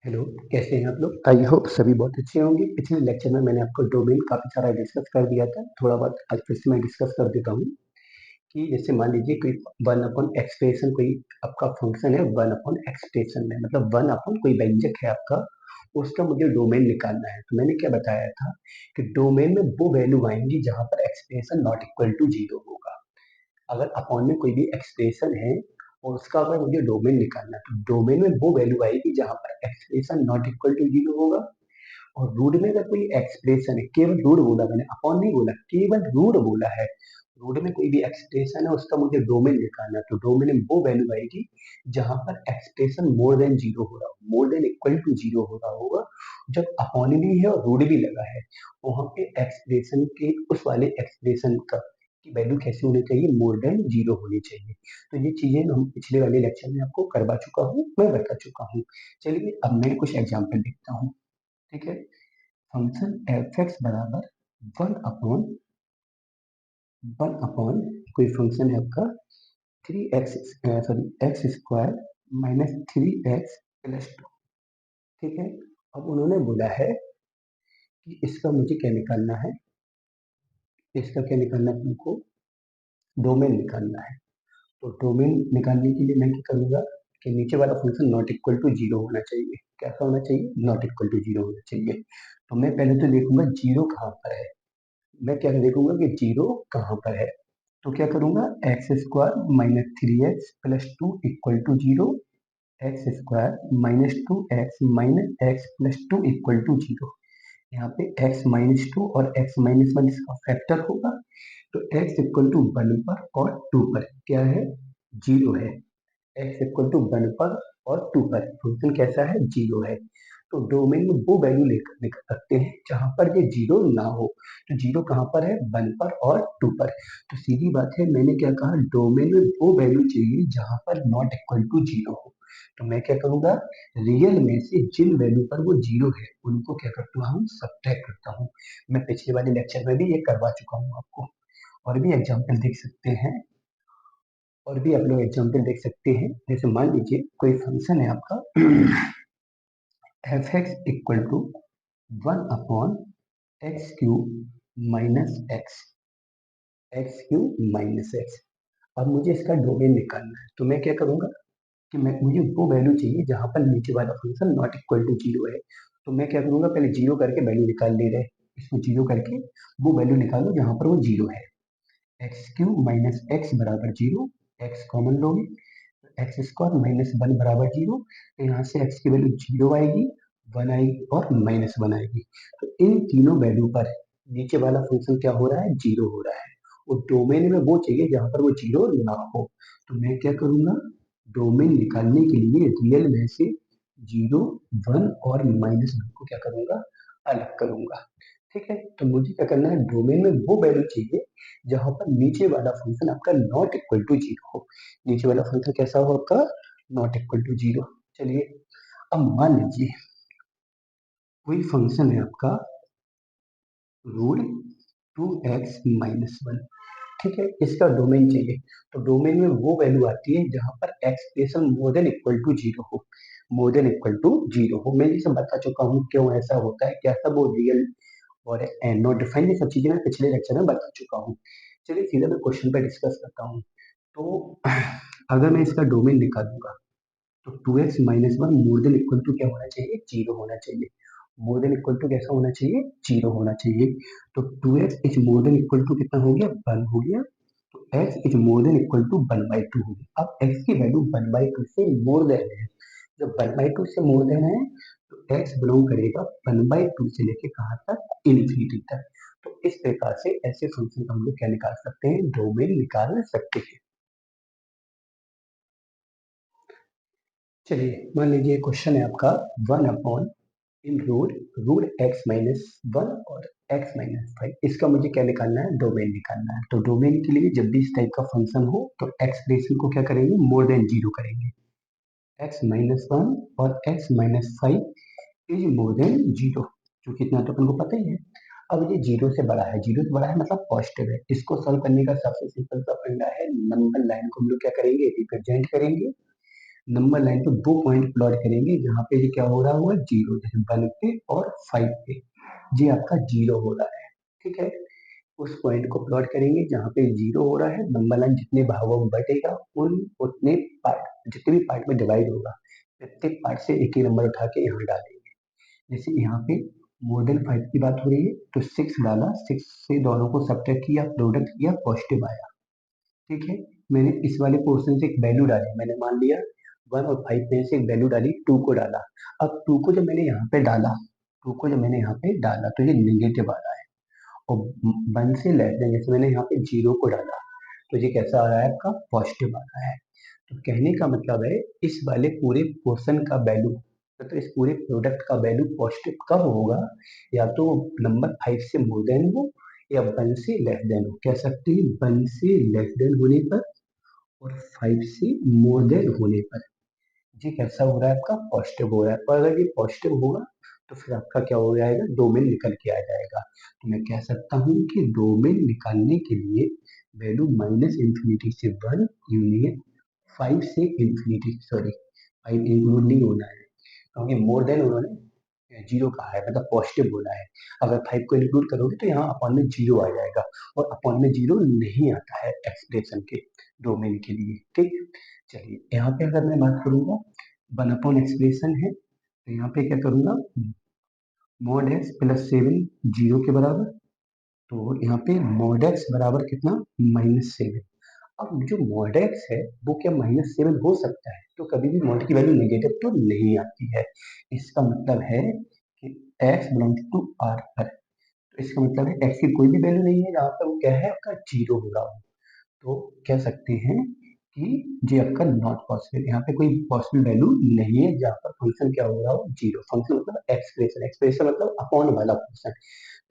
Hello, कैसे हैं आप लोग? आई होप सभी बहुत अच्छे होंगे। पिछले लेक्चर में मैंने आपको डोमेन काफ़ी सारा डिस्कस कर दिया था। थोड़ा बहुत आज फिर से मैं डिस्कस कर देता हूँ कि जैसे मान लीजिए कोई 1 अपॉन एक्सप्रेशन कोई आपका फंक्शन है 1 अपॉन एक्सप्रेशन में मतलब 1 अपॉन कोई व्यंजक है आपका, उसका मुझे डोमेन निकालना है। तो मैंने क्या बताया था कि डोमेन में वो वैल्यू आएंगी जहाँ पर एक्सप्रेशन नॉट इक्वल टू 0 होगा। अगर अपॉन में कोई भी एक्सप्रेशन है और उसका अगर मुझे डोमेन निकालना है तो डोमेन में वो वैल्यू आएगी जहां पर एक्सप्रेशन नॉट इक्वल टू 0 होगा। और रूट में अगर कोई एक्सप्रेशन है, केवल रूट बोला मैंने, अपॉन नहीं बोला, केवल रूट बोला है, रूट में कोई भी एक्सप्रेशन है उसका मुझे डोमेन निकालना है तो डोमेन में वो वैल्यू आएगी जहां पर एक्सप्रेशन मोर देन 0 हो रहा हो, मोर देन इक्वल टू 0 हो रहा होगा। जब अपॉन भी है और रूट भी लगा है वहां पे एक्सप्रेशन के उस वाले एक्सप्रेशन का की वैल्यू कैसे होनी चाहिए, मोर देन 0 होनी चाहिए। तो ये चीजें हम पिछले वाले लेक्चर में आपको करवा चुका हूँ, मैं बता चुका हूँ। चलिए अब मैं कुछ एग्जाम्पल देखता हूँ। ठीक है, फंक्शन एफ एक्स बराबर वन अपॉन कोई फंक्शन है आपका 3x माइनस 3x+2। ठीक है, अब उन्होंने बोला है कि इसका मुझे क्या निकालना है, इसका क्या निकालना है, तुमको डोमेन निकालना है। तो डोमेन निकालने के लिए मैं क्या करूंगा कि नीचे वाला फंक्शन नॉट इक्वल टू 0 होना चाहिए। कैसा होना चाहिए? नॉट इक्वल टू 0 होना चाहिए। तो मैं पहले तो देखूंगा 0 कहाँ पर है। मैं क्या देखूंगा कि 0 कहाँ पर है। तो क्या करूंगा, x² minus 3x+2 equal to 0, x² minus 2x minus x+2 equal to 0। यहाँ पे x-2 और x-1 इसका फैक्टर होगा। तो x इक्वल टू 1 पर और 2 पर क्या है, 0 है। x इक्वल टू 1 पर और 2 पर फंक्शन कैसा है, 0 है। तो डोमेन में वो वैल्यू लेकर सकते हैं जहां पर ये 0 ना हो। तो 0 कहाँ पर है, 1 पर और 2 पर। तो सीधी बात है, मैंने क्या कहा, डोमेन में वो वैल्यू चाहिए जहां पर नॉट इक्वल टू 0 हो। तो मैं क्या करूंगा, रियल में से जिन वैल्यू पर वो 0 है उनको क्या करता हूँ, सब्ट्रैक्ट करता हूँ। मैं पिछले वाले लेक्चर में भी ये करवा चुका हूँ आपको। और भी एग्जाम्पल देख सकते हैं, और भी आप लोग एग्जाम्पल देख सकते हैं। जैसे मान लीजिए कोई फंक्शन है आपका f x equal to 1/x³ minus x³ minus x। अब मुझे इसका डोमेन निकालना है तो मैं क्या करूंगा कि मुझे वो वैल्यू चाहिए जहां पर नीचे वाला फंक्शन नॉट इक्वल टू 0 है। तो मैं क्या करूंगा, पहले 0 करके वैल्यू निकाल ले रहे, इसको 0 करके वो वैल्यू निकालो जहां पर वो 0 है। x³ माइनस x बराबर 0, x कॉमन लोगे, x² माइनस 1 बराबर 0। तो यहाँ से x की वैल्यू 0 आएगी, 1 आएगी और -1 आएगी। तो इन तीनों वैल्यू पर नीचे वाला फंक्शन क्या हो रहा है, 0 हो रहा है। और डोमेन में वो चाहिए जहां पर वो 0 ना हो। तो मैं क्या करूंगा, डोमेन निकालने के लिए रियल में से 0, 1 और -1 को क्या करूंगा, अलग करूंगा। ठीक है, तो मुझे क्या करना है, डोमेन में वो वैल्यू चाहिए जहां पर नीचे वाला फंक्शन आपका नॉट इक्वल टू 0 हो। नीचे वाला फंक्शन कैसा हो आपका, नॉट इक्वल टू 0। चलिए अब मान लीजिए कोई फंक्शन है आपका रूट 2x-1। ठीक है, इसका डोमेन चाहिए। तो डोमेन में वो वैल्यू आती है जहां पर expression more than equal to 0 हो, मोर देन इक्वल टू 0 हो। मैं ये सब बता चुका हूँ क्यों ऐसा होता है, क्या सब वो रियल और नॉट डिफाइंड, ये सब चीजें मैं पिछले लेक्चर में बता चुका हूँ। चलिए सीधा मैं क्वेश्चन पे डिस्कस करता हूँ। तो अगर मैं इसका डोमेन निकालूंगा तो 2x-1 more than equal to क्या होना चाहिए, 0 होना चाहिए। मोर देन इक्वल टू कैसा होना चाहिए, 0 होना चाहिए। तो 2x is more than equal to कितना हो गया, 1 हो गया। तो x is more than equal to 1/2 हो गया। अब x की वैल्यू 1/2 से मोर देन है। जब 1/2 से मोर देन है तो x बिलोंग करेगा 1/2 से लेके कहाँ तक, इन्फिनिटी तक। तो इस प्रकार से ऐसे फंक्शन का हम लोग क्या निकाल सकते हैं, डोमेन निकाल सकते हैं। चलिए मान लीजिए क्वेश्चन है आपका 1 अपॉन इन रूट x-1 और x-5। इसका मुझे क्या निकालना है, डोमेन निकालना है। तो डोमेन के लिए जब भी इस टाइप का फंक्शन हो तो एक्सप्रेशन को क्या करेंगे, मोर देन 0 करेंगे। x-1 और x-5 इज मोर देन 0, जो कितना तो अपन को पता ही है। अब ये 0 से बड़ा है, 0 से बड़ा है मतलब पॉजिटिव है। इसको सॉल्व करने का सबसे सिंपल सा फंडा है, नंबर लाइन को हम लोग क्या करेंगे, रिप्रेजेंट करेंगे। नंबर लाइन पे वो पॉइंट प्लॉट करेंगे जहाँ पे ये क्या हो रहा होगा, जीरो, जैसे 1 पे और 5 पे ये आपका जीरो हो रहा है। ठीक है, उस पॉइंट को प्लॉट करेंगे जहाँ पे जीरो हो रहा है। नंबर लाइन जितने भागों में बटेगा उन उतने पार्ट, जितने भी पार्ट में डिवाइड होगा, प्रत्येक पार्ट से एक ही नंबर उठा के यहाँ डालेंगे। जैसे यहाँ पे मोर देन 5 की बात हो रही है तो 6 डाला, 6 से दोनों को सब्ट्रैक्ट किया, प्रोडक्ट किया, पॉजिटिव आया। ठीक है, मैंने इस वाले पोर्शन से एक वैल्यू डाली, मैंने मान लिया 1 और 5 में से एक वैल्यू डाली, 2 को डाला। अब 2 को जब मैंने यहाँ पे डाला, 2 को जब मैंने यहाँ पे डाला तो ये नेगेटिव आ रहा है, और 1 से लेस देन, जैसे मैंने यहाँ पे 0 को डाला तो ये कैसा आ रहा है, आपका पॉजिटिव आ रहा है। तो कहने का मतलब है इस वाले पूरे पोर्शन का वैल्यू, मतलब इस पूरे प्रोडक्ट का वैल्यू पॉजिटिव कब होगा, या तो नंबर 5 से मोर देन हो या 1 से लेस देन हो। कह सकते हैं 1 से लेस देन होने पर और 5 से मोर देन होने पर ये कैसा हो रहा है, आपका पॉजिटिव हो रहा है। और अगर ये पॉजिटिव होगा तो फिर आपका क्या हो जाएगा, डोमेन निकल के आ जाएगा। तो मैं कह सकता हूँ कि डोमेन निकालने के लिए वैल्यू माइनस इंफिनिटी से 1 यूनियन 5 से इंफिनिटी, सॉरी 5 इंक्लूड नहीं होना है क्योंकि मोर देन उन्होंने जीरो कहा है, मतलब पॉजिटिव बोला है। अगर 5 को इंक्लूड करोगे तो यहाँ अपॉन में जीरो आ जाएगा, और अपॉन में जीरो नहीं आता है एक्सप्रेशन के डोमेन के लिए। ठीक, चलिए यहाँ पे अगर मैं बात करूंगा 1 अपॉन एक्सप्रेशन है तो यहाँ पे क्या करूंगा, मॉड एक्स प्लस 7 जीरो के बराबर, तो यहाँ पे मॉड एक्स बराबर कितना, -7। अब जो मॉड एक्स है वो क्या -7 हो सकता है, तो कभी भी मॉड की वैल्यू नेगेटिव तो नहीं आती है। इसका मतलब है कि x बिलोंग्स टू r पर, तो इसका मतलब है x की कोई भी वैल्यू नहीं है जहाँ पर वो क्या है, आपका जीरो हो रहा हो। तो कह सकते हैं कि ये आपका नॉट पॉसिबल, यहाँ पे कोई पॉसिबल वैल्यू नहीं है जहाँ पर फंक्शन क्या हो रहा हो, जीरो। फंक्शन मतलब एक्सप्रेशन, एक्सप्रेशन मतलब अपॉन वाला पोर्शन।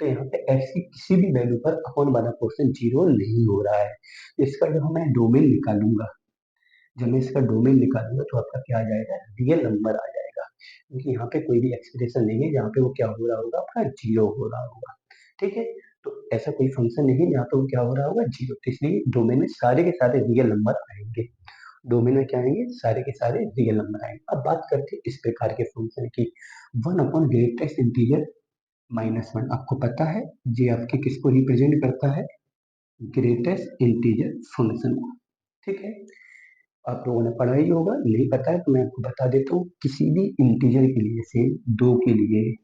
तो यहाँ पे x की किसी भी वैल्यू पर अपॉन वाला पोर्शन जीरो नहीं हो रहा है। इसका जब मैं डोमेन निकालूंगा, जब मैं इसका डोमेन निकालूंगा तो आपका क्या आ जाएगा, रियल नंबर आ जाएगा, क्योंकि यहाँ पे कोई भी एक्सप्रेशन नहीं है जहाँ पे वो क्या हो रहा होगा, आपका जीरो हो रहा होगा। ठीक है, तो ऐसा कोई फंक्शन नहीं है जहाँ पे वो क्या हो रहा होगा, जीरो। तो इसलिए डोमेन में सारे के सारे रियल नंबर आएंगे। डोमेन में क्या आएंगे, सारे के सारे रियल नंबर आएंगे। अब बात करते हैं इस प्रकार के फंक्शन की, 1 अपॉन ग्रेटेस्ट इंटीजर -1। आपको पता है ये आपके किसको रिप्रेजेंट करता है, ग्रेटेस्ट इंटीजर फंक्शन को। ठीक है, आप लोगों ने पढ़ा ही होगा, नहीं पता है तो मैं आपको बता देता हूँ। किसी भी इंटीजर के लिए, जैसे 2 के लिए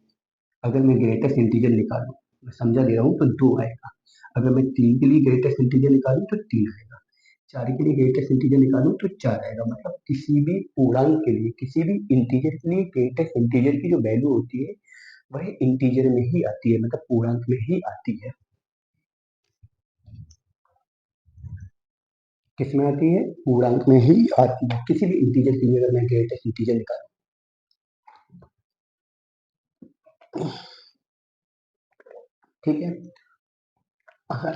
अगर मैं ग्रेटेस्ट इंटीजर निकालूं, मैं समझा दे रहा हूँ, तो 2 आएगा। अगर मैं 3 के लिए ग्रेटेस्ट इंटीजर निकालूं तो 3 आएगा। 4 के लिए ग्रेटेस्ट इंटीजर निकालूं तो 4 आएगा। मतलब किसी भी पूर्णांक के लिए, किसी भी इंटीजर के लिए ग्रेटेस्ट इंटीजर की जो वैल्यू होती है वह इंटीजर में ही आती है, मतलब पूर्णांक में ही आती है। किसमें आती है, पूर्णांक में ही आती है। किसी भी इंटीजर के लिए अगर मैं ग्रेटेस्ट इंटीजर निकालूं, ठीक है, अगर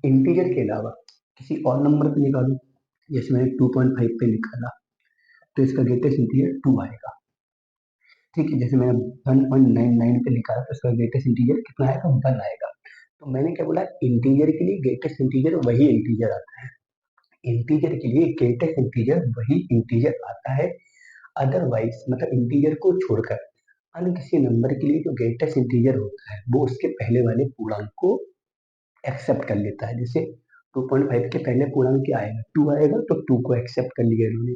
इंटीजर के अलावा किसी और नंबर पे निकालूं, जैसे मैंने 2.5 पे निकाला तो इसका ग्रेटेस्ट इंटीजर 2 आएगा। ठीक है, जैसे मैंने 1.99 पे निकाला तो इसका ग्रेटेस्ट इंटीजर कितना आएगा, 1 आएगा। तो मैंने क्या बोला, इंटीजर के लिए ग्रेटेस्ट इंटीजर वही इंटीजर आता है। इंटीजर के लिए ग्रेटेस्ट इंटीजर वही इंटीजर आता है। अदरवाइज मतलब इंटीजर को छोड़कर अन्य किसी नंबर के लिए जो ग्रेटेस्ट इंटीजर होता है वो उसके पहले वाले पूर्णांक को एक्सेप्ट कर लेता है। जैसे 2.5 के पहले पूर्णांक क्या आएगा, 2 आएगा, तो 2 को एक्सेप्ट कर लिया इन्होंने।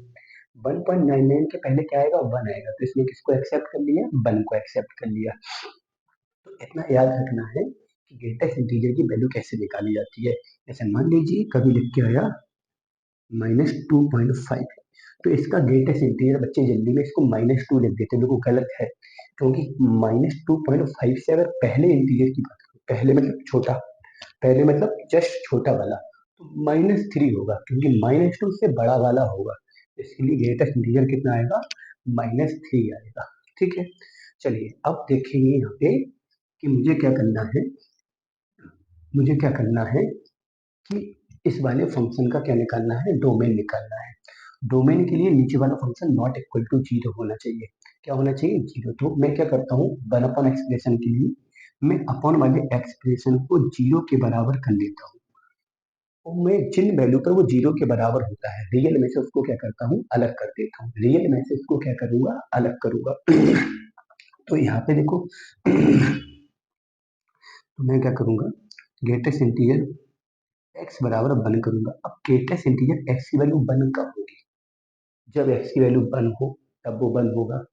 1.99 के पहले क्या आएगा, 1 आएगा, तो इसने किसको एक्सेप्ट कर लिया, 1 को एक्सेप्ट कर लिया। तो इतना याद रखना है कि ग्रेटेस्ट इंटीजर की वैल्यू कैसे निकाली जाती है। जैसे मान लीजिए कभी लिख के आया -2.5, तो इसका ग्रेटेस्ट इंटीजर, बच्चे जल्दी में इसको -2 लिख देते हैं, जो गलत है, क्योंकि -2.5 से अगर पहले इंटीजर की बात करें, पहले मतलब छोटा, पहले मतलब जस्ट छोटा वाला, तो -3 होगा, क्योंकि -2 से बड़ा वाला होगा। इसके लिए ग्रेटेस्ट इंटीजर कितना आएगा, -3 आएगा। ठीक है, चलिए अब देखेंगे यहाँ पे कि मुझे क्या करना है, मुझे क्या करना है कि इस वाले फंक्शन का क्या निकालना है, डोमेन निकालना है। डोमेन के लिए नीचे वाला function not equal to zero होना चाहिए। क्या होना चाहिए, जीरो। तो मैं क्या करता हूँ, 1 अपॉन एक्सप्रेशन के लिए मैं अपॉन वाले एक्सप्रेशन को जीरो के बराबर कर लेता हूँ। और मैं जिन वैल्यू पर वो जीरो के बराबर होता है रियल में से उसको क्या करता हूँ, अलग कर देता हूँ। रियल में से उसको क्या करूंगा, अलग करूंगा। तो यहाँ पे देखो तो मैं क्या करूंगा, ग्रेटेस्ट इंटीजर एक्स बराबर वन करूंगा। अब ग्रेटेस्ट इंटीजर एक्स की वैल्यू वन कब होगी, जब एक्स की वैल्यू वन हो तब वो वन होगा,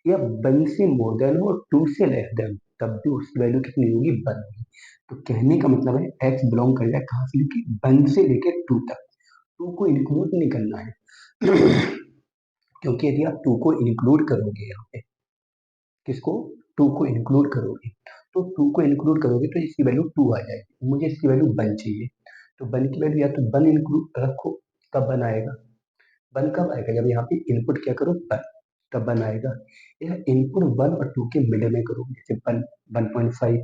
या वन से मोर देन हो टू से लेस देन तब भी उसकी वैल्यू कितनी होगी, वन होगी। तो कहने का मतलब है एक्स बिलोंग करेगा कहाँ से लेके, वन से लेके टू तक। टू को इंक्लूड नहीं करना है क्योंकि यदि आप टू को इंक्लूड करोगे यहाँ पे, किसको, टू को इंक्लूड करोगे, तो टू को इंक्लूड करोगे तो इसकी वैल्यू टू आ जाएगी, मुझे इसकी वैल्यू वन चाहिए। तो वन की वैल्यू या तो वन इंक्लूड रखो तब वन आएगा। वन कब आएगा, जब यहाँ पे इनपुट क्या करो वन, तब वन आएगा। यह इनपुट वन और टू के मिड में करोगे, जैसे वन, 1.5,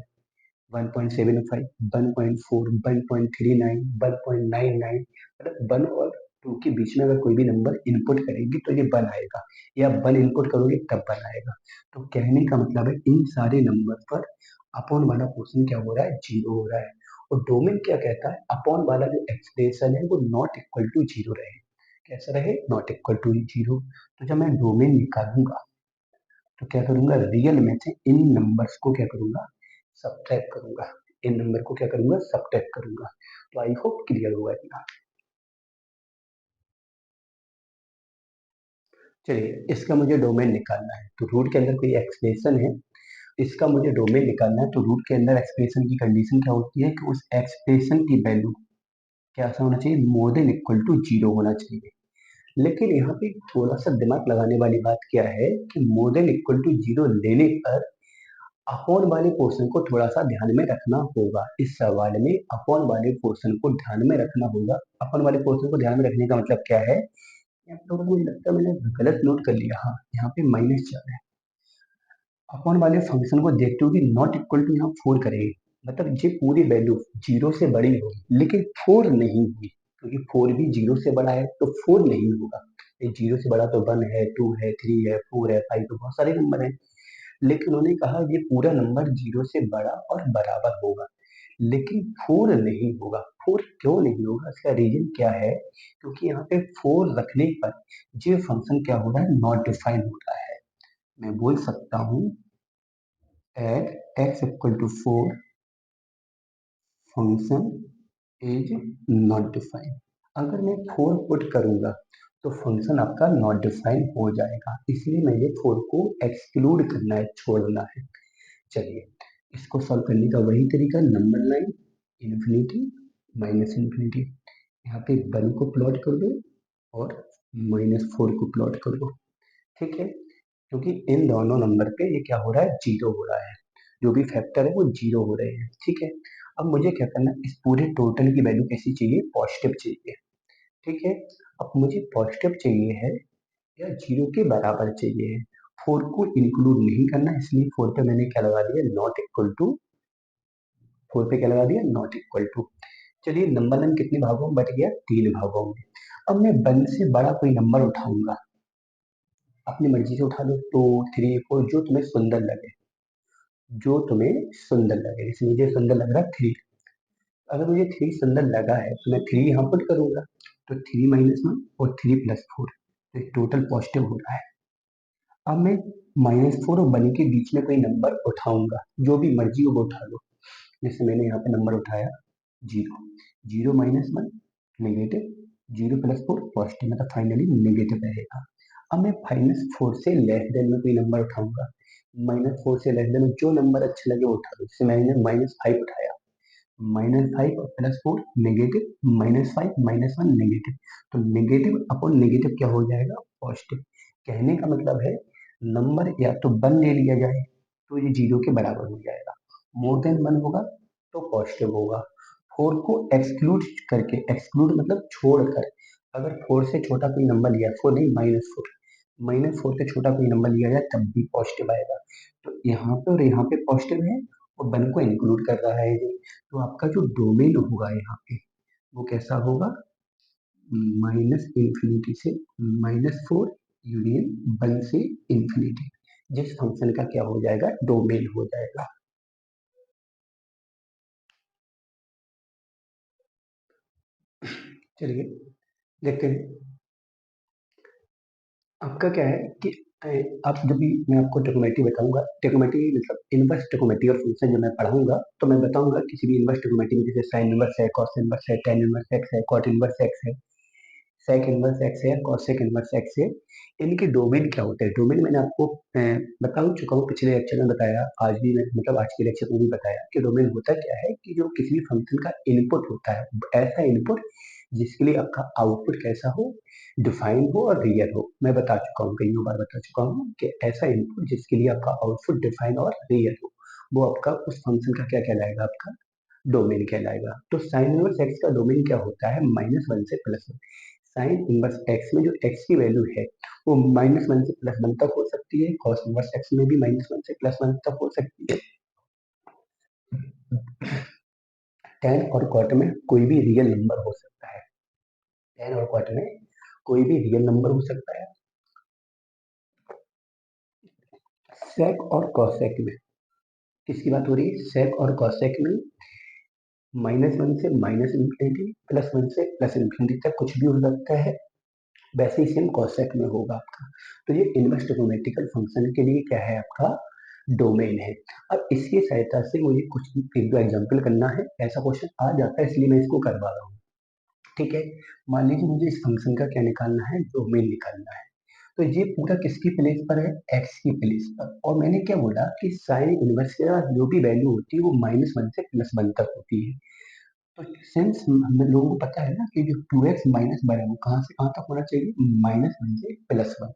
1.75, 1.4, 1.39, 1.99, मतलब वन और टू के बीच में अगर कोई भी नंबर इनपुट करेंगे तो ये वन आएगा, या वन इनपुट करोगे तब वन आएगा। तो कहने का मतलब है इन सारे नंबर पर अपॉन वाला पोर्शन क्या हो रहा है, जीरो हो रहा है। और डोमेन क्या कहता है, अपॉन वाला जो एक्सप्रेशन है वो नॉट इक्वल टू जीरो रहे। कैसा रहे, नॉट इक्वल टू जीरो। तो जब मैं डोमेन निकालूंगा तो क्या करूंगा, रियल में से इन नंबर्स को क्या करूंगा, सब्ट्रैक्ट करूंगा। इन नंबर को क्या करूंगा, सब्ट्रैक्ट करूंगा। तो आई होप क्लियर हुआ इतना। चलिए इसका मुझे डोमेन निकालना है, तो रूट के अंदर कोई एक्सप्रेशन है, इसका मुझे डोमेन निकालना है। तो रूट के अंदर एक्सप्रेशन की कंडीशन क्या होती है कि उस एक्सप्रेशन की वैल्यू क्या सा होना चाहिए, more than equal to zero होना चाहिए। लेकिन यहाँ पे थोड़ा सा दिमाग लगाने वाली बात क्या है कि more than equal to zero लेने पर अपॉन वाले पोर्शन को थोड़ा सा ध्यान में रखना होगा। इस सवाल में अपॉन वाले पोर्शन को ध्यान में रखना होगा। अपॉन वाले पोर्शन को ध्यान में रखने का मतलब क्या है, यहाँ पे थोड़ा मुझे लगता है मैंने गलत नोट कर लिया। हाँ, यहाँ पे माइनस चार है। अपॉन वाले फंक्शन को देखते हुए नॉट इक्वल टू यहाँ फोर करेंगे, मतलब ये पूरी वैल्यू जीरो से बड़ी होगी लेकिन फोर नहीं होगी, क्योंकि फोर भी जीरो से बड़ा है तो फोर नहीं होगा। ये जीरो से बड़ा तो वन है, टू है, थ्री है, फोर है, फाइव, तो बहुत सारे नंबर हैं। लेकिन उन्होंने कहा ये पूरा नंबर जीरो से बड़ा और बराबर होगा, लेकिन फोर नहीं होगा। फोर क्यों नहीं होगा, इसका रीजन क्या है, क्योंकि यहाँ पे फोर रखने पर ये फंक्शन क्या हो रहा है, नॉट डिफाइन हो रहा है। मैं बोल सकता हूँ at x equal to four function is not define. अगर मैं फोर पुट करूंगा तो फंक्शन आपका नॉट डिफाइन हो जाएगा, इसलिए मैंने फोर को एक्सक्लूड करना है, छोड़ना है। चलिए इसको सॉल्व करने का वही तरीका, number line infinity minus infinity, यहाँ पे वन को प्लॉट कर दो और माइनस फोर को प्लॉट कर दो। ठीक है, क्योंकि इन दोनों नंबर पे ये क्या हो रहा है, जीरो हो रहा है, जो भी फैक्टर है वो जीरो हो रहे हैं। ठीक है, अब मुझे क्या करना है, इस पूरे टोटल की वैल्यू कैसी चाहिए, पॉजिटिव चाहिए। ठीक है, अब मुझे पॉजिटिव चाहिए है या जीरो के बराबर चाहिए है। फोर को इंक्लूड नहीं करना, इसलिए फोर पे मैंने क्या लगा दिया, नॉट इक्वल टू। फोर पे क्या लगा दिया, नॉट इक्वल टू। चलिए नंबर लाइन कितने भागों में बट गया, तीन भागों में। अब मैं वन से बड़ा कोई नंबर उठाऊंगा, अपनी मर्जी से उठा लो, टू, थ्री, फोर, जो तुम्हें सुंदर लगे, जो तुम्हें सुंदर लगे। जैसे मुझे सुंदर लग रहा है थ्री, अगर मुझे थ्री सुंदर लगा है तो मैं थ्री यहाँ पुट करूंगा, तो थ्री माइनस वन और थ्री प्लस फोर, तो टोटल पॉजिटिव हो रहा है। अब मैं माइनस फोर और वन के बीच में कोई नंबर उठाऊंगा, जो भी मर्जी हो वो उठा लो। जैसे मैंने यहाँ पे नंबर उठाया zero, zero minus one negative, zero plus four positive, मतलब फाइनली नेगेटिव रहेगा। अब मैं माइनस फोर से लेस देन में कोई नंबर उठाऊंगा, माइनस फोर से लेस देन में जो नंबर अच्छा लगे वो उठा लो। जैसे मैंने माइनस फाइव उठाया, माइनस फाइव और plus four negative, minus five minus one negative, तो नेगेटिव अपॉन नेगेटिव क्या हो जाएगा, पॉजिटिव। कहने का मतलब है नंबर या तो वन ले लिया जाए तो ये जीरो के बराबर हो जाएगा, मोर देन वन होगा तो पॉजिटिव होगा। फोर को एक्सक्लूड करके, एक्सक्लूड मतलब छोड़कर, अगर फोर से छोटा कोई नंबर लिया, फोर नहीं माइनस फोर, माइनस फोर से छोटा कोई नंबर लिया जाए तब भी पॉजिटिव आएगा। तो यहाँ पे और यहाँ पे पॉजिटिव है और वन को इंक्लूड कर रहा है ये। तो आपका जो डोमेन होगा यहाँ पे वो कैसा होगा, माइनस इंफिनिटी से माइनस फोर यूनियन वन से इंफिनिटी, जिस फंक्शन का क्या हो जाएगा, डोमेन हो जाएगा। चलिए देखते हैं। आपका क्या है कि आप जब भी मैं आपको ट्रिग्नोमेट्री बताऊंगा, ट्रिग्नोमेट्री मतलब इनवर्स ट्रिग्नोमेट्री और फंक्शन जब मैं पढ़ाऊंगा तो मैं बताऊंगा किसी भी इनवर्स ट्रिग्नोमेट्री में, जैसे साइन इनवर्स है, कॉस इनवर्स है, टेन इनवर्स एक्स है, कॉट इनवर्स एक्स है, सेक इनवर्स एक्स है, कॉसेक इनवर्स एक्स है। इनके डोमेन क्या होते हैं? डोमेन मैंने आपको बता चुका हूँ, पिछले लेक्चर में बताया, आज भी मतलब आज के लेक्चर में भी बताया कि डोमेन होता क्या है कि जो किसी भी फंक्शन का इनपुट होता है, ऐसा इनपुट जिसके लिए आपका आउटपुट कैसा हो, डिफाइन हो और रियल हो। मैं बता चुका हूँ, कई बार बता चुका हूँ कि ऐसा इनपुट जिसके लिए आपका आउटपुट डिफाइन और रियल हो, वो आपका उस फंक्शन का क्या कहलाएगा? आपका डोमेन कहलाएगा। तो साइन इनवर्स एक्स का डोमेन क्या होता है? -1 से +1। साइन इनवर्स एक्स में जो एक्स की वैल्यू है वो -1 से +1 तक हो सकती है, कॉस इनवर्स एक्स में भी -1 से +1 तक हो सकती है। टेन और कॉट में कोई भी रियल नंबर हो सकता है। टेन और कॉट में कोई भी रियल नंबर हो सकता है। सेक और कॉसेक में किसकी बात हो रही है? सेक और कॉसेक में -1 से -∞, +1 से +∞ तक कुछ भी हो सकता है। वैसे ही सेम कॉसेक में होगा आपका। तो ये इनवर्स ट्रिग्नोमेट्रिकल फंक्शन के लिए क्या है? आपका डोमेन है। अब इसकी सहायता से मुझे कुछ एक दो एग्जांपल करना है, ऐसा क्वेश्चन आ जाता है इसलिए मैं इसको करवा रहा हूँ। ठीक है, मान लीजिए मुझे इस फंक्शन का क्या निकालना है? डोमेन निकालना है। तो ये पूरा किसकी प्लेस पर है? एक्स की प्लेस पर। और मैंने क्या बोला कि साइन इनवर्स का जो भी वैल्यू होती है वो -1 से +1 तक होती है। तो सिंस हम लोगों को पता है ना कि जो 2x -1 है वो कहाँ से कहाँ तक होना चाहिए? -1 से +1।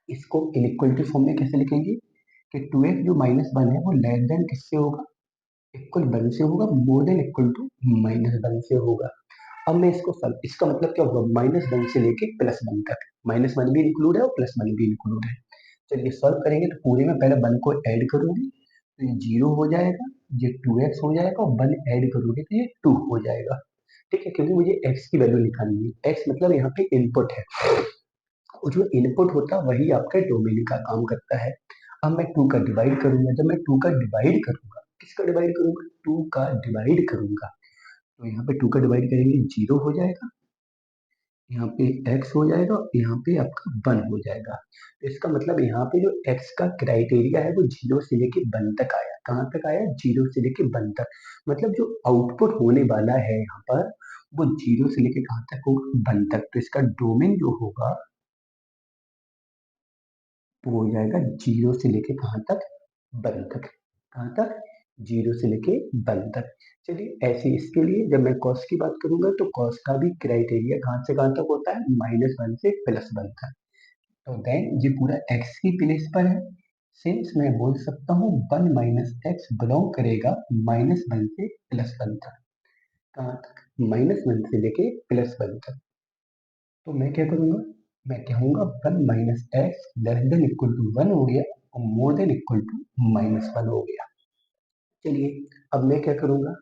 इसको इनइक्वलिटी फॉर्म में कैसे लिखेंगे कि 2x जो -1 है वो लेस देन किससे होगा? इक्वल 1 से होगा, मोर देन इक्वल टू -1 से होगा। अब मैं इसको सॉल्व, इसका मतलब क्या होगा? -1 से लेके +1 तक, -1 भी इंक्लूड है और +1 भी इंक्लूड है। चलिए सॉल्व करेंगे तो पूरे में पहले 1 को ऐड करोगे तो ये 0 हो जाएगा, ये 2x हो जाएगा और 1 ऐड करोगे तो ये 2 हो जाएगा। ठीक है, क्योंकि मुझे x की वैल्यू निकालनी है। x मतलब यहाँ पे इनपुट है, और जो इनपुट होता है वही आपके डोमेन का काम करता है। अब मैं 2 का डिवाइड करूंगा, जब मैं 2 का डिवाइड करूंगा, किसका डिवाइड करूंगा? 2 का डिवाइड करूंगा, तो यहाँ पे 2 का डिवाइड करेंगे 0 हो जाएगा, यहाँ पे x हो जाएगा, यहाँ पे आपका 1 हो जाएगा। तो इसका मतलब यहाँ पे जो x का क्राइटेरिया है वो 0 से लेके 1 तक आया। कहाँ तक आया? 0 से लेके 1 तक। मतलब जो आउटपुट होने वाला है यहाँ पर वो 0 से लेके कहाँ तक होगा? 1 तक। तो इसका डोमेन जो होगा वो हो जाएगा 0 से लेके कहाँ तक? 1 तक। कहाँ तक? 0 से लेके 1 तक। चलिए ऐसे इसके लिए जब मैं कॉस की बात करूंगा तो कॉस का भी क्राइटेरिया कहाँ से कहाँ तक होता है? -1 से +1 तक। तो देन ये पूरा x की प्लेस पर है। सिंस मैं बोल सकता हूँ 1 - x बिलोंग करेगा -1 से +1 तक। कहाँ तक? -1 से लेके +1 तक। तो मैं क्या करूंगा? मैं कहूंगा 1 - x less than equal to 1 हो गया और मोर देन इक्वल टू -1 हो गया। चलिए अब मैं क्या करूंगा?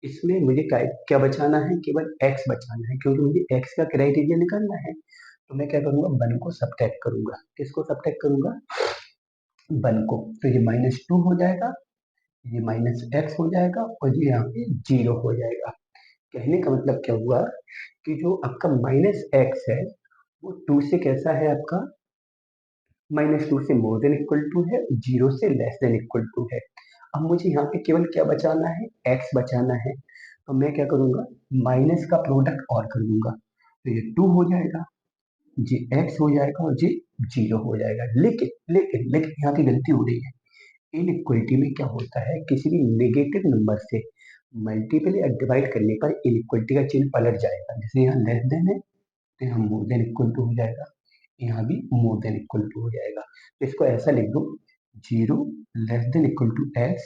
इसमें मुझे क्या क्या बचाना है? केवल x बचाना है, क्योंकि मुझे x का क्राइटेरिया निकालना है। तो मैं क्या करूंगा? 1 को सब्ट्रैक्ट करूंगा। किसको सब्ट्रैक्ट करूंगा? 1 को। तो ये -2 हो जाएगा, ये -x हो जाएगा और ये यहाँ पे 0 हो जाएगा। कहने का मतलब क्या हुआ कि जो आपका -x है वो 2 से कैसा है? आपका -2 से मोर देन इक्वल टू है, 0 से लेस देन इक्वल टू है। अब मुझे यहाँ पे केवल क्या बचाना है? x बचाना है। तो मैं क्या करूंगा? माइनस का प्रोडक्ट और कर दूंगा, तो ये 2 हो जाएगा, जी x हो जाएगा और जी 0 हो जाएगा। लेकिन लेकिन लेकिन यहाँ की गलती हो रही है। इनइक्वलिटी में क्या होता है? किसी भी नेगेटिव नंबर से मल्टीपल या डिवाइड करने पर इनइक्वलिटी का चिन्ह पलट जाएगा। जैसे यहाँ लेस देन है तो यहाँ मोर देन इक्वल टू हो जाएगा, यहाँ भी मोर देन इक्वल टू हो जाएगा। तो इसको ऐसा लिख दो, 0 less than equal to x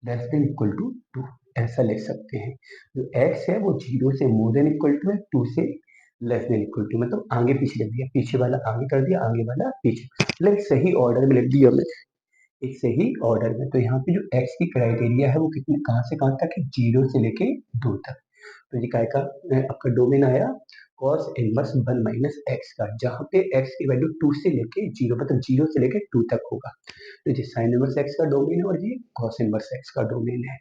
less than equal to 2, ऐसा लिख सकते हैं। जो x है वो 0 से मोर देन इक्वल टू है, 2 से लेस देन इक्वल टू, मतलब आगे पीछे लिख दिया, पीछे वाला आगे कर दिया, आगे वाला पीछे, मतलब सही ऑर्डर में लिख दिया हमने, एक सही ऑर्डर में। तो यहाँ पे जो x की क्राइटेरिया है वो कितने कहाँ से कहाँ तक है? 0 से लेके 2 तक। तो ये काय का आपका डोमेन आया cos इनवर्स 1 - x का, जहाँ पे x की वैल्यू 2 से लेके 0, मतलब 0 से लेके 2 तक होगा। तो ये साइन इनवर्स x का डोमेन है और ये cos इनवर्स x का डोमेन है।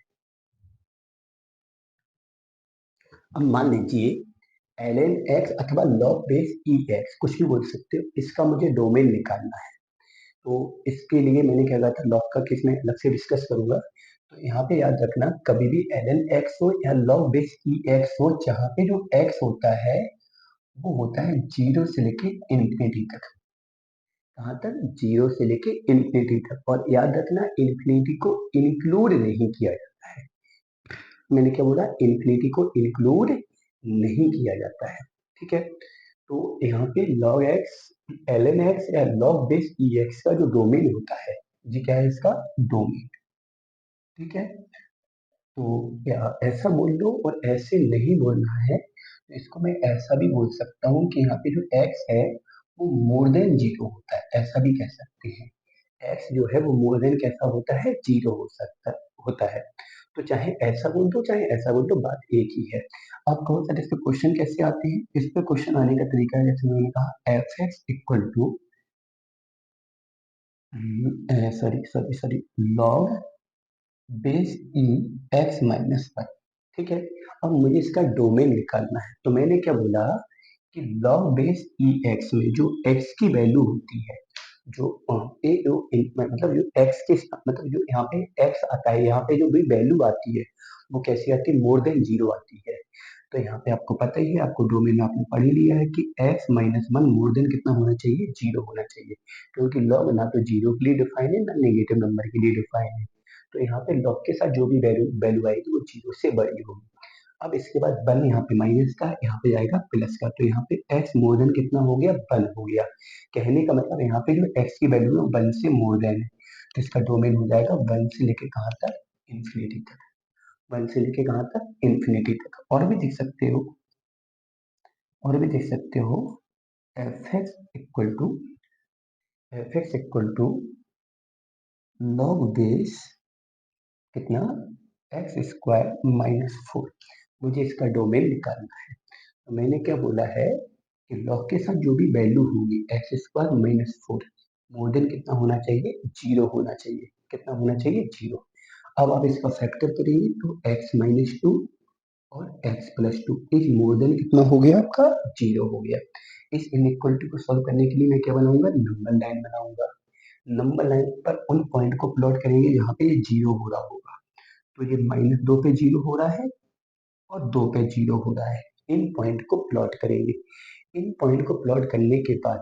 अब मान लीजिए ln x अथवा log बेस ई एक्स, कुछ भी बोल सकते हो, इसका मुझे डोमेन निकालना है। तो इसके लिए मैंने क्या कहा था, लॉग का केस में अलग से डिस्कस करूंगा। तो यहाँ पे याद रखना, कभी भी ln x हो या log बेस ई एक्स हो, जहाँ पे जो x होता है वो होता है 0 से लेके इंफिनिटी तक। कहाँ तक? 0 से लेके इंफिनिटी तक। और याद रखना, इंफिनिटी को इंक्लूड नहीं किया जाता है। मैंने क्या बोला? इंफिनिटी को इंक्लूड नहीं किया जाता है। ठीक है, तो यहाँ पे log x, ln x या log बेस ई एक्स का जो डोमेन होता है, जी क्या है इसका डोमेन। ठीक है, तो या ऐसा बोल दो, और ऐसे नहीं बोलना है तो इसको मैं ऐसा भी बोल सकता हूँ कि यहाँ पे जो x है वो मोर देन 0 होता है, ऐसा भी कह सकते हैं। x जो है वो मोर देन कैसा होता है? 0 हो सकता होता है। तो चाहे ऐसा बोल दो चाहे ऐसा बोल दो, बात एक ही है। अब कहो सर इस पे क्वेश्चन कैसे आते हैं? इस पे क्वेश्चन आने का तरीका है, जैसे मैंने कहा f x equal to sorry sorry sorry log base e x minus one. ठीक है, अब मुझे इसका डोमेन निकालना है। तो मैंने क्या बोला कि लॉग बेस ई एक्स में जो एक्स की वैल्यू होती है, जो मतलब जो एक्स के मतलब जो यहाँ पे एक्स आता है, यहाँ पे जो भी वैल्यू आती है वो कैसी आती है? मोर देन 0 आती है। तो यहाँ पे आपको पता ही है, आपको डोमेन आपने पढ़ ही लिया है कि x minus one more than कितना होना चाहिए? 0 होना चाहिए। क्योंकि log ना तो 0 के लिए डिफाइन है ना नेगेटिव नंबर के लिए डिफाइन है। तो यहाँ पे log के साथ जो भी वैल्यू वैल्यू आएगी वो 0 से बड़ी होगी। अब इसके बाद वन यहाँ पे माइनस का, यहाँ पे जाएगा प्लस का, तो यहाँ पे x मोर देन कितना हो गया? वन हो गया। कहने का मतलब यहाँ पे जो x की वैल्यू है वन से मोर देन है, तो इसका डोमेन हो जाएगा वन से लेके कहाँ तक? इंफिनिटी तक। वन से लेके कहाँ तक? इंफिनिटी तक। और भी देख सकते हो, और भी देख सकते हो, f x equal to log base कितना? X square minus four. मुझे इसका डोमेन निकालना है। तो मैंने क्या बोला है कि लॉग के साथ जो भी वैल्यू होगी x square minus four, more than कितना होना चाहिए? 0 होना चाहिए। कितना होना चाहिए? 0। अब आप इसका फैक्टर करेंगे तो एक्स माइनस टू और x plus two is more then कितना हो गया आपका? 0 हो गया। इस इनइक्वलिटी को सॉल्व करने के लिए मैं क्या बनाऊंगा? नंबर लाइन बनाऊंगा। नंबर लाइन पर उन पॉइंट को प्लॉट करेंगे जहाँ पे ये 0 हो रहा होगा। तो ये माइनस दो पे 0 हो रहा है और दो पे 0 हो रहा है। इन पॉइंट को प्लॉट करेंगे। इन पॉइंट को प्लॉट करने के बाद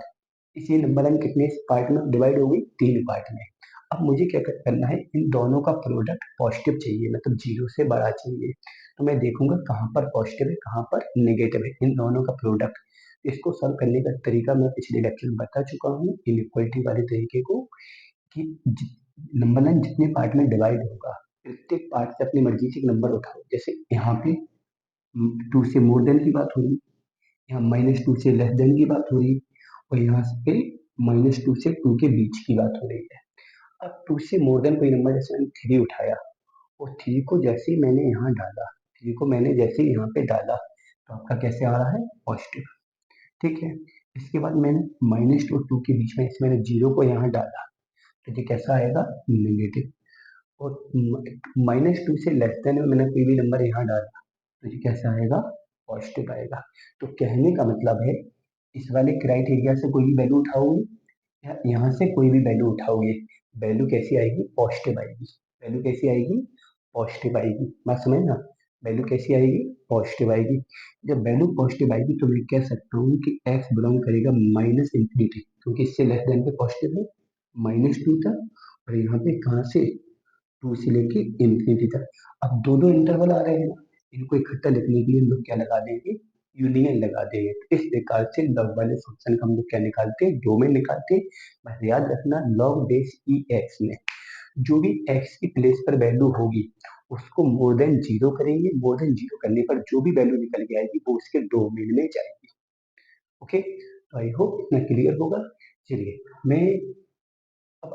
इसी नंबर लाइन कितने पार्ट में डिवाइड होगी? 3 पार्ट में। अब मुझे क्या करना है? इन दोनों का प्रोडक्ट पॉजिटिव चाहिए, मतलब 0 से बड़ा चाहिए। तो मैं देखूंगा कहाँ पर पॉजिटिव है कहाँ पर नेगेटिव है, इन दोनों का प्रोडक्ट। इसको सॉल्व करने का तरीका मैं पिछले लेक्चर में बता चुका हूँ, इनइक्वलिटी वाले तरीके को, कि नंबर लाइन जितने पार्ट में डिवाइड होगा प्रत्येक पार्ट से अपनी मर्जी से एक नंबर उठाओ। जैसे यहाँ पे 2 से मोर देन की बात हो रही, यहाँ माइनस टू से लेस देन की बात हो रही, और यहाँ पे माइनस टू से टू के बीच की बात हो रही है। अब टू से मोर देन कोई नंबर, जैसे मैंने थ्री उठाया, और थ्री को जैसे ही मैंने यहाँ डाला, थ्री को मैंने जैसे ही यहाँ पे डाला, तो आपका कैसे आ रहा है? पॉजिटिव। ठीक है, इसके बाद मैंने माइनस टू टू के बीच में इस मैंने जीरो को यहाँ डाला, तो ये कैसा आएगा? नेगेटिव। और माइनस टू से लेस देन में मैंने कोई भी नंबर यहाँ डाला, तो ये कैसा आएगा? पॉजिटिव आएगा। तो कहने का मतलब है, इस वाले क्राइटेरिया से कोई भी वैल्यू उठाओगे या यहाँ से कोई भी वैल्यू उठाओगे, वैल्यू कैसी आएगी? पॉजिटिव आएगी। वैल्यू कैसी आएगी? पॉजिटिव आएगी। बात समझ ना? वैल्यू कैसी आएगी? पॉजिटिव आएगी। जब वैल्यू पॉजिटिव आएगी तो मैं कह सकता हूँ कि x बिलोंग करेगा माइनस इंफिनिटी, क्योंकि इससे लेस देन पे पॉजिटिव है, माइनस टू तक, और यहाँ पे कहाँ से? टू से लेके इंफिनिटी तक। अब दो दो इंटरवल आ रहे हैं ना, इनको इकट्ठा लिखने के लिए हम लोग क्या लगा देंगे? यूनियन लगा देंगे। तो इस प्रकार से लॉग वाले फंक्शन का हम लोग क्या निकालते हैं? डोमेन निकालते हैं। बस याद रखना, लॉग बेस ई एक्स में जो भी एक्स की प्लेस पर वैल्यू होगी उसको मोर देन 0 करेंगे। मोर देन 0 करने पर जो भी वैल्यू निकल के आएगी वो उसके डोमेन में जाएगी। ओके, तो आई होप इतना क्लियर होगा। चलिए, मैं अब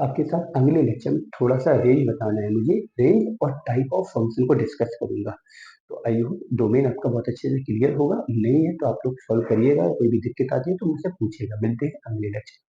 आपके साथ अगले लेक्चर में थोड़ा सा रेंज बताना है मुझे, रेंज और टाइप ऑफ फंक्शन को डिस्कस करूंगा। तो आई होप डोमेन आपका बहुत अच्छे से क्लियर होगा। नहीं है तो आप लोग सॉल्व करिएगा, कोई भी दिक्कत आती है तो मुझसे पूछिएगा। मिलते हैं अगले लेक्चर।